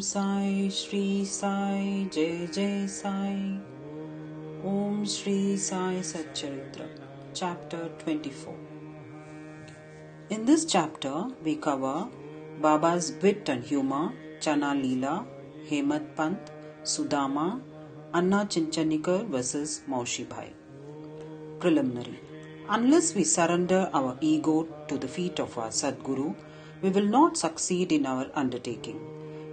Shri Sai, Jai Jai Sai. Om Shri Sai SATCHARITRA. Chapter 24. In this chapter, we cover Baba's wit and humor, Chana Leela, Hemad Pant, Sudama, Anna Chinchanikar versus Maushi Bhai. Preliminary. Unless we surrender our ego to the feet of our Sadguru, we will not succeed in our undertaking.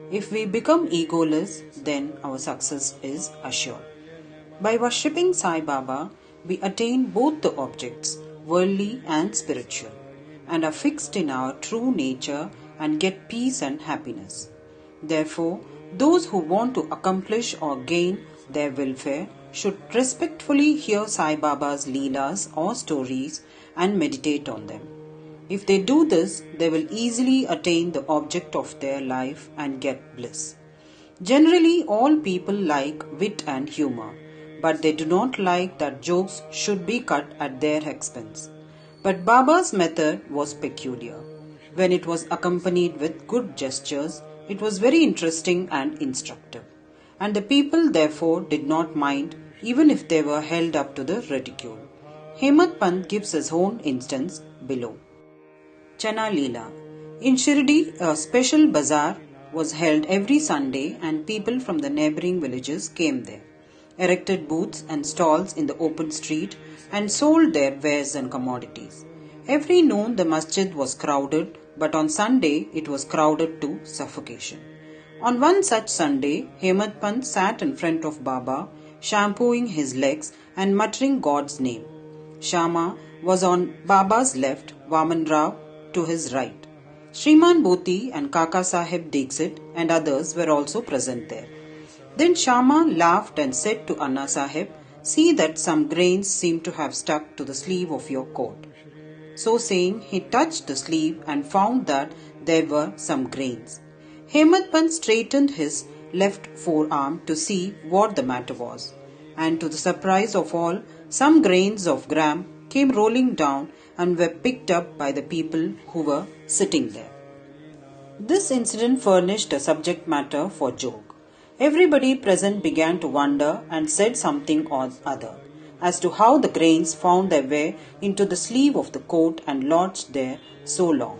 If we become egoless, then our success is assured. By worshipping Sai Baba, we attain both the objects, worldly and spiritual, and are fixed in our true nature and get peace and happiness. Therefore, those who want to accomplish or gain their welfare should respectfully hear Sai Baba's Leelas or stories and meditate on them. If they do this, they will easily attain the object of their life and get bliss. Generally, all people like wit and humor, but they do not like that jokes should be cut at their expense. But Baba's method was peculiar. When it was accompanied with good gestures, it was very interesting and instructive. And the people therefore did not mind, even if they were held up to the ridicule. Hemad Pant gives his own instance below. Chana Leela. In Shirdi, a special bazaar was held every Sunday and people from the neighbouring villages came there, erected booths and stalls in the open street and sold their wares and commodities. Every noon the masjid was crowded, but on Sunday it was crowded to suffocation. On one such Sunday, Hemad Pant sat in front of Baba, shampooing his legs and muttering God's name. Shama was on Baba's left, Vaman Rao to his right. Shriman Bhoti and Kaka Sahib Dixit and others were also present there. Then Shama laughed and said to Anna Sahib, "See that some grains seem to have stuck to the sleeve of your coat." So saying, he touched the sleeve and found that there were some grains. Hemad Pant straightened his left forearm to see what the matter was, and to the surprise of all, some grains of gram came rolling down and were picked up by the people who were sitting there. This incident furnished a subject matter for joke. Everybody present began to wonder and said something or other as to how the grains found their way into the sleeve of the coat and lodged there so long.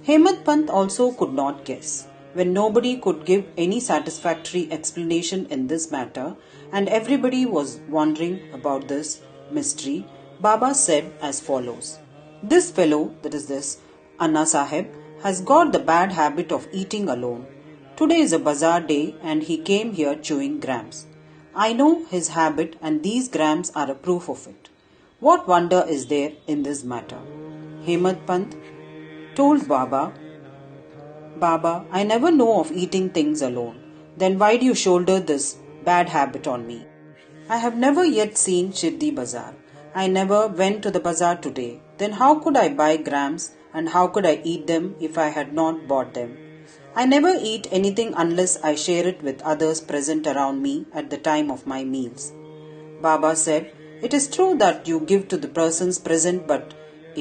Hemad Pant also could not guess. When nobody could give any satisfactory explanation in this matter, and everybody was wondering about this mystery, Baba said as follows. This fellow, that is this Anna Sahib, has got the bad habit of eating alone. Today is a bazaar day and he came here chewing grams. I know his habit and these grams are a proof of it. What wonder is there in this matter? Hemad Pant told Baba, "Baba, I never know of eating things alone. Then why do you shoulder this bad habit on me? I have never yet seen Shirdi Bazaar. I never went to the bazaar today. Then how could I buy grams and how could I eat them if I had not bought them? I never eat anything unless I share it with others present around me at the time of my meals." Baba said, "It is true that you give to the persons present, but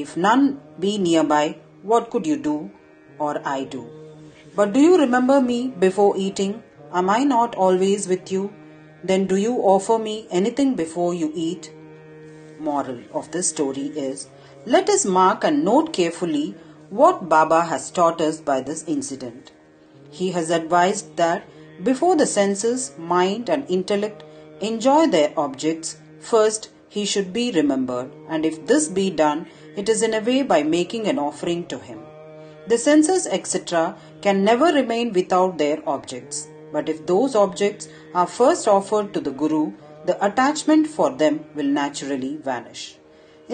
if none be nearby, what could you do or I do? But do you remember me before eating? Am I not always with you? Then do you offer me anything before you eat?" Moral of this story is, let us mark and note carefully what Baba has taught us by this incident. He has advised that before the senses, mind and intellect enjoy their objects, first he should be remembered, and if this be done, it is in a way by making an offering to him. The senses, etc., can never remain without their objects, but if those objects are first offered to the Guru, the attachment for them will naturally vanish.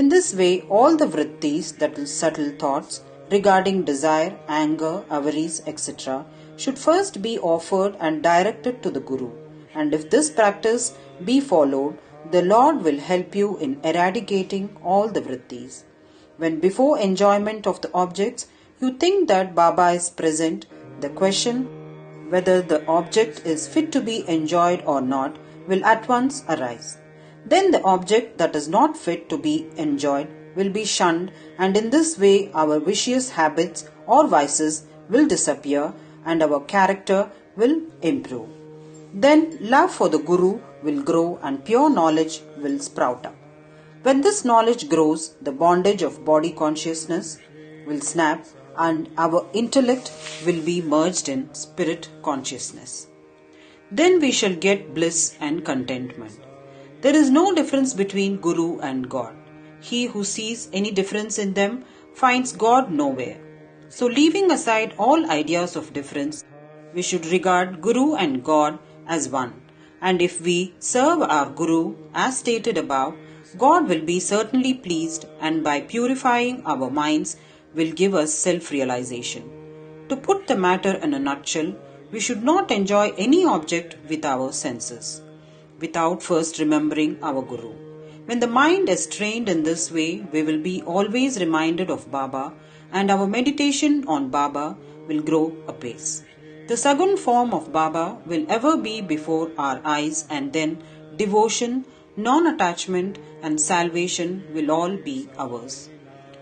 In this way, all the vrittis, that is subtle thoughts, regarding desire, anger, avarice, etc., should first be offered and directed to the Guru, and if this practice be followed, the Lord will help you in eradicating all the vrittis. When before enjoyment of the objects, you think that Baba is present, the question whether the object is fit to be enjoyed or not will at once arise. Then the object that is not fit to be enjoyed will be shunned, and in this way our vicious habits or vices will disappear and our character will improve. Then love for the Guru will grow and pure knowledge will sprout up. When this knowledge grows, the bondage of body consciousness will snap and our intellect will be merged in spirit consciousness. Then we shall get bliss and contentment. There is no difference between Guru and God. He who sees any difference in them finds God nowhere. So leaving aside all ideas of difference, we should regard Guru and God as one. And if we serve our Guru as stated above, God will be certainly pleased and by purifying our minds will give us self-realization. To put the matter in a nutshell, we should not enjoy any object with our senses, without first remembering our Guru. When the mind is trained in this way, we will be always reminded of Baba and our meditation on Baba will grow apace. The Sagun form of Baba will ever be before our eyes and then devotion, non-attachment and salvation will all be ours.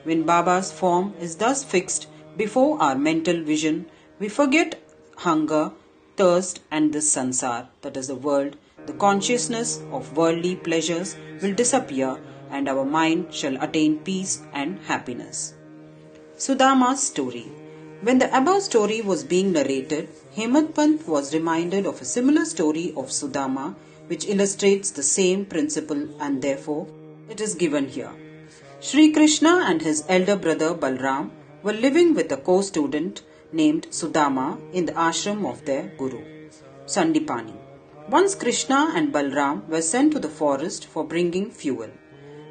When Baba's form is thus fixed before our mental vision, we forget hunger, thirst and this sansar, that is the world. The consciousness of worldly pleasures will disappear and our mind shall attain peace and happiness. Sudama's story. When the above story was being narrated, Hemant Pant was reminded of a similar story of Sudama which illustrates the same principle and therefore it is given here. Sri Krishna and his elder brother Balram were living with a co-student named Sudama in the ashram of their guru, Sandipani. Once Krishna and Balram were sent to the forest for bringing fuel.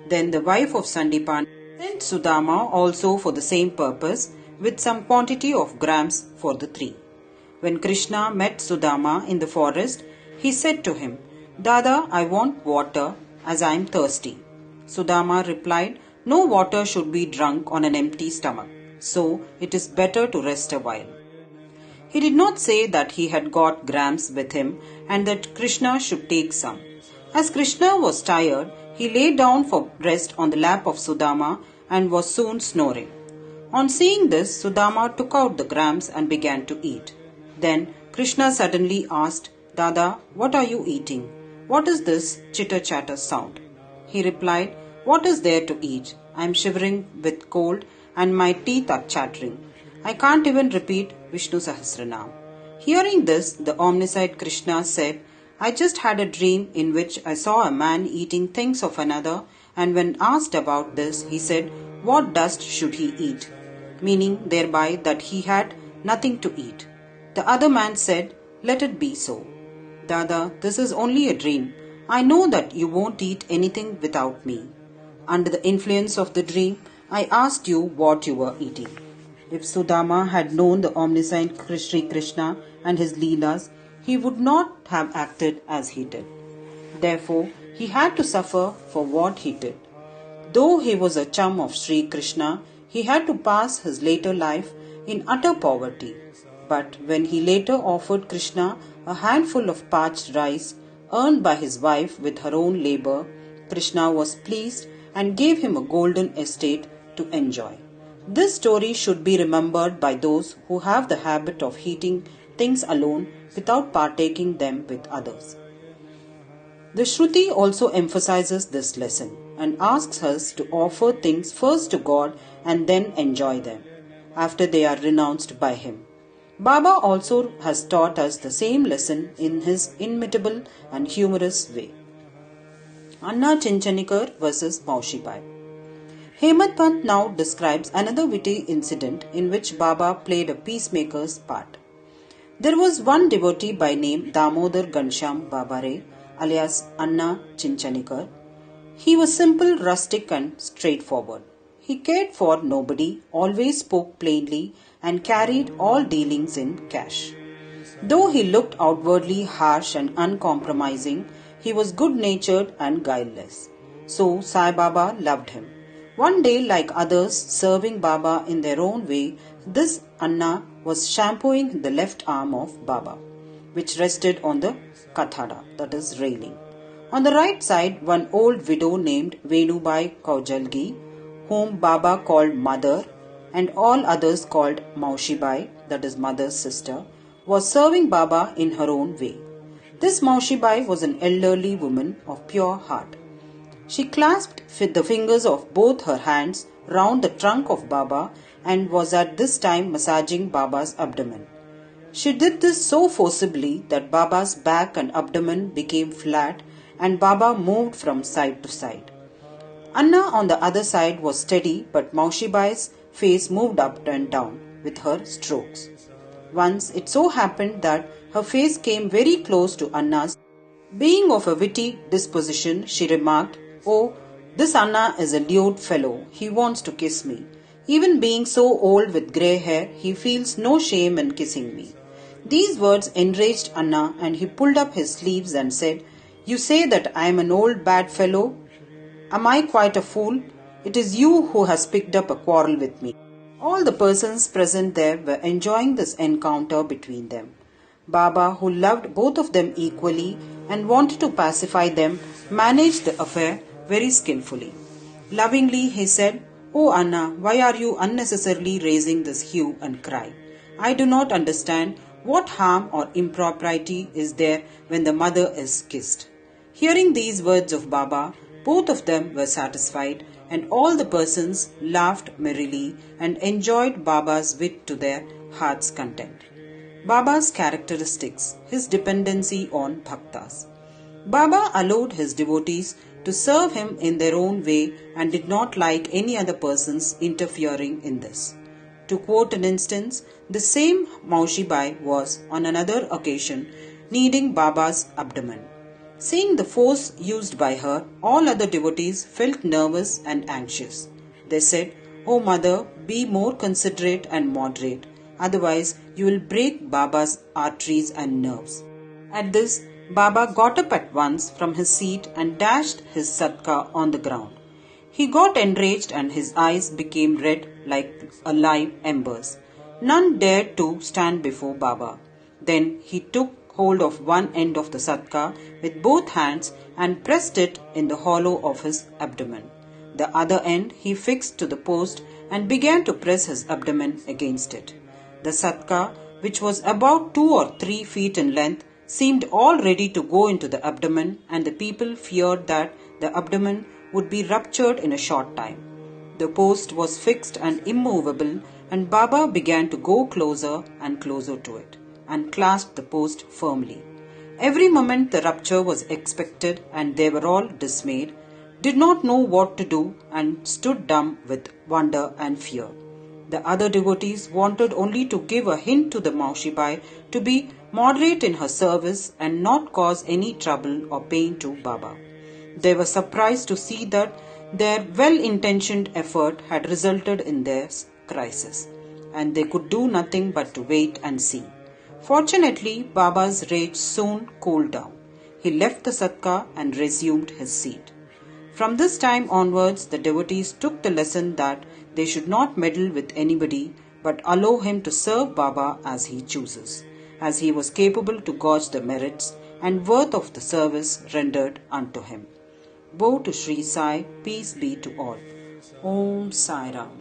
Then the wife of Sandipani sent Sudama also for the same purpose with some quantity of grams for the three. When Krishna met Sudama in the forest, he said to him, "Dada, I want water as I am thirsty." Sudama replied, "No water should be drunk on an empty stomach, so it is better to rest a while." He did not say that he had got grams with him and that Krishna should take some. As Krishna was tired, he lay down for rest on the lap of Sudama and was soon snoring. On seeing this, Sudama took out the grams and began to eat. Then Krishna suddenly asked, "Dada, what are you eating? What is this chitter-chatter sound?" He replied, "What is there to eat? I am shivering with cold and my teeth are chattering. I can't even repeat Vishnu Sahasranam." Hearing this, the omniscient Krishna said, "I just had a dream in which I saw a man eating things of another, and when asked about this, he said, 'What dust should he eat?' meaning thereby that he had nothing to eat. The other man said, 'Let it be so.' Dada, this is only a dream. I know that you won't eat anything without me." Under the influence of the dream, I asked you what you were eating. If Sudama had known the omniscient Sri Krishna and his Leelas, he would not have acted as he did. Therefore, he had to suffer for what he did. Though he was a chum of Sri Krishna, he had to pass his later life in utter poverty. But when he later offered Krishna a handful of parched rice earned by his wife with her own labor, Krishna was pleased and gave him a golden estate to enjoy. This story should be remembered by those who have the habit of eating things alone without partaking them with others. The Shruti also emphasizes this lesson and asks us to offer things first to God and then enjoy them after they are renounced by Him. Baba also has taught us the same lesson in his inimitable and humorous way. Anna Chinchanikar versus Maushibai. Hemant Pant now describes another witty incident in which Baba played a peacemaker's part. There was one devotee by name Damodar Gansham Babare, alias Anna Chinchanikar. He was simple, rustic and straightforward. He cared for nobody, always spoke plainly and carried all dealings in cash. Though he looked outwardly harsh and uncompromising, he was good-natured and guileless. So Sai Baba loved him. One day, like others serving Baba in their own way, this Anna was shampooing the left arm of Baba, which rested on the kathada, that is railing. On the right side, one old widow named Venubai Kaujalgi, whom Baba called Mother, and all others called Maushibai, that is mother's sister, was serving Baba in her own way. This Maushi Bai was an elderly woman of pure heart. She clasped the fingers of both her hands round the trunk of Baba and was at this time massaging Baba's abdomen. She did this so forcibly that Baba's back and abdomen became flat and Baba moved from side to side. Anna on the other side was steady, but Maushi Bai's face moved up and down with her strokes. Once it so happened that her face came very close to Anna's. Being of a witty disposition, she remarked, "Oh, this Anna is a lewd fellow. He wants to kiss me. Even being so old with grey hair, he feels no shame in kissing me." These words enraged Anna and he pulled up his sleeves and said, "You say that I am an old bad fellow? Am I quite a fool? It is you who has picked up a quarrel with me." All the persons present there were enjoying this encounter between them. Baba, who loved both of them equally and wanted to pacify them, managed the affair very skillfully. Lovingly he said, "Oh Anna, why are you unnecessarily raising this hue and cry? I do not understand what harm or impropriety is there when the mother is kissed." Hearing these words of Baba, both of them were satisfied and all the persons laughed merrily and enjoyed Baba's wit to their heart's content. Baba's characteristics, his dependency on bhaktas. Baba allowed his devotees to serve him in their own way and did not like any other persons interfering in this. To quote an instance, the same Maushi Bai was, on another occasion, kneading Baba's abdomen. Seeing the force used by her, all other devotees felt nervous and anxious. They said, "Oh mother, be more considerate and moderate, otherwise you will break Baba's arteries and nerves." At this, Baba got up at once from his seat and dashed his satka on the ground. He got enraged and his eyes became red like live embers. None dared to stand before Baba. Then he took hold of one end of the satka with both hands and pressed it in the hollow of his abdomen. The other end he fixed to the post and began to press his abdomen against it. The satka, which was about 2 or 3 feet in length, seemed all ready to go into the abdomen, and the people feared that the abdomen would be ruptured in a short time. The post was fixed and immovable, and Baba began to go closer and closer to it and clasped the post firmly. Every moment the rupture was expected and they were all dismayed, did not know what to do and stood dumb with wonder and fear. The other devotees wanted only to give a hint to the Maushi Bai to be moderate in her service and not cause any trouble or pain to Baba. They were surprised to see that their well-intentioned effort had resulted in this crisis, and they could do nothing but to wait and see. Fortunately, Baba's rage soon cooled down. He left the satka and resumed his seat. From this time onwards, the devotees took the lesson that they should not meddle with anybody but allow him to serve Baba as he chooses, as he was capable to gauge the merits and worth of the service rendered unto him. Woe to Sri Sai, peace be to all. Om Sai Ram.